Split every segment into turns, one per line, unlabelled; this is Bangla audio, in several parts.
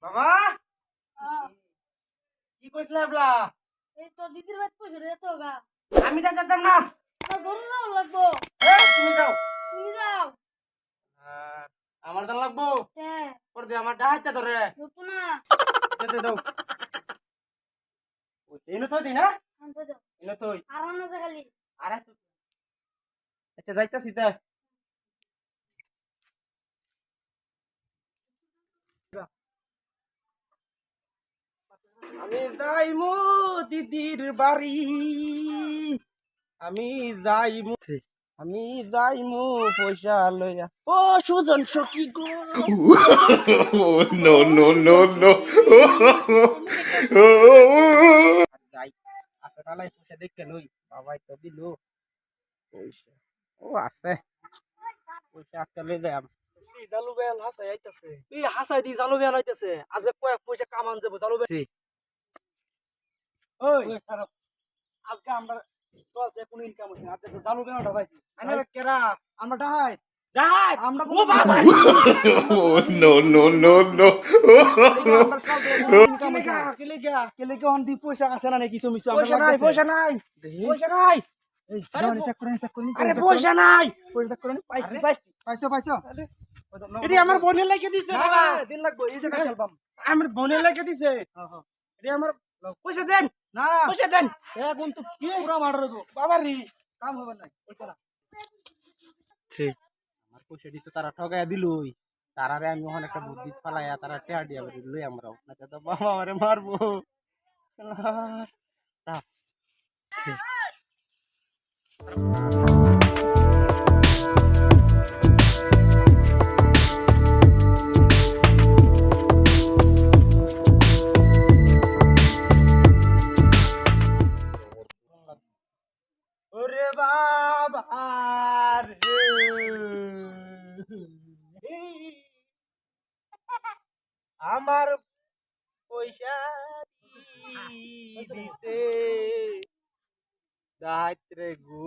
বাবা কি কইছিলা এবলা?
এই তোর দিদির বাড়ি পয়সা দে তো গা।
আমি তো যেতাম না।
তোর গরু নাও লাগবো।
তুমি যাও।
তুমি যাও।
আমার দান লাগবো।
হ্যাঁ।
পর দে আমার ডাহাইতে ধরে।
ধরতো না।
যেতে দাও। ওই এনে তো দি না?
আনতে দাও।
এনে তোই।
আর অন্য জায়গালি।
আরে তো আচ্ছা যাইতাছি তা। আমি যাইমু দিদির বাড়ি, আমি যাইমু পয়সা লইয়া। ও সুজন সখী গো।
No, no, no, no.
যাই আছে নালাই পয়সা দেখতে লই। বাবাই তো দিল পয়সা। ও আছে পয়সা আজকে লই যাম।
জালু বেল হাসাই আইতাছে এই হাসাই দি জালু বেল আইতাছে আজকে কয়েক পয়সা কামান যাব জালু বেল ওই আজকে আমরা দশ যে কোন ইনকাম হইছে আজকে জালু বেলটা পাইছি
আরে কেরা
আমরা ডাহাই
যাই
আমরা
ও বাবা
No, no, no, no.
আমরা কাল ইনকাম হইছে কেলে কে অন দি পয়সা আছে না কিছু মিছু
পয়সা নাই পয়সা নাই পয়সা নাই।
এই জানি চেক করে
আরে পয়সা নাই
পয়সা চেক করে পাইছি পাইছো পাইছো
এটি আমার বোনের লাগে দিছে
না
বাবা।
দিন লাগবো এই জায়গা চলবাম
আমার বোনের লাগে দিছে এটি আমার পয়সা দেন
না
পয়সা দেন।
এখন তো কি পুরা মার রইবো
বাবা রে
কাম হবে না ওইটা
আমার পয়সা দিতে তারা ঠগাইয়া দিলই তারারে আমি ওখানে একটা বুদ্ধি ফালাইয়া তারা টেয়া দিয়া লই আমরাও না তো বাবা আমারে মারবো। ওরে বাবা রে আমার পয়সা দিছে দাত্রে গু।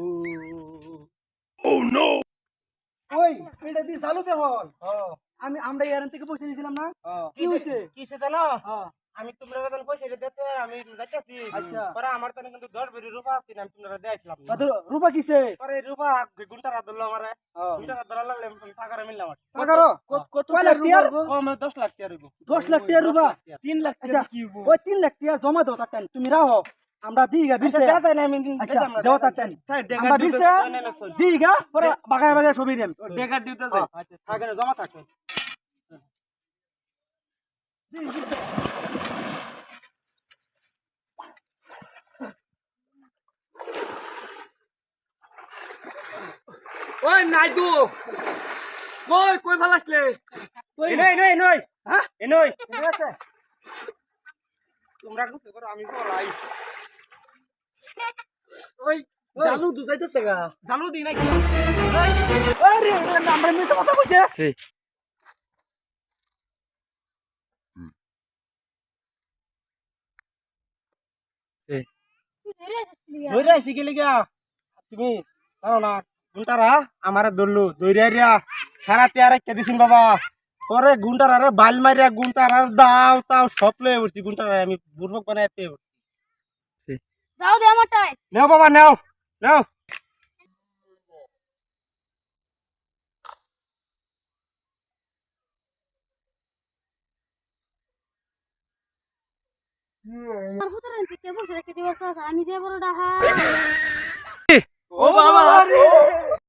ওই এটা দি চালু পে হল আমরা ইয়ারেন থেকে পয়সা নিয়েছিলাম না কি হইছে
কিসে জানো
হ্যাঁ
আমি তোমরা যখন পয়সা দিতে আমি যাইতাছি
আচ্ছা।
পরে আমার তো কিন্তু 10 বেরি রূপা আছে আমি তোমরা দিয়েছিলাম
কত রূপা কিসে
পরে রূপা ঘন্টা ধরলো আমারে ঘন্টা ধরা লাগলে টাকারে মিললাম
টাকারো কত লাখ টিয়ার
ও আমি 10 লাখ টাকা রইব
10 লাখ টিয়ার রূপা
3 লাখ
আচ্ছা
টাকা কি হইব
ওই 3 লাখ টিয়ার জমা দাও তার তুমি রাহো আমরা দিগা বিরছে
দাদা না আমি
আচ্ছা দাও তার আমরা বিরছে দিগা পরে বাগায় বাগায় ছবি নেন
টাকা দিতে যাই
আচ্ছা থাকে না জমা থাকে
ওই নাইদু কই কই ভালাসলে কই নই নই নই হ্যাঁ এ নই
ঠিক আছে
তোমরা কিছু করো আমি পড়াই
ওই জালু দু যাইতেছে গা
জালু দি নাকি
আরে আমরা মিথ্যা কথা কইছে
তুই ধরে আসলি।
দইরা আইছি গেলি গা তুমি জানো না গুন্টারা আমারে ধরলো দইরা রিয়া সারা টিয়া রাখতে দিছিন বাবা পরে গুন্টারারে বাল মারিয়া গুন্টারার দাও তাও সব লয়ে উঠছি গুন্টারা আমি বুর্বক বানাইতে
যাও দে আমারটাই।
নাও বাবা নাও নাও
আর হুতরেন থেকে বসে রেখে দিবস আমি যে বড় ডাহা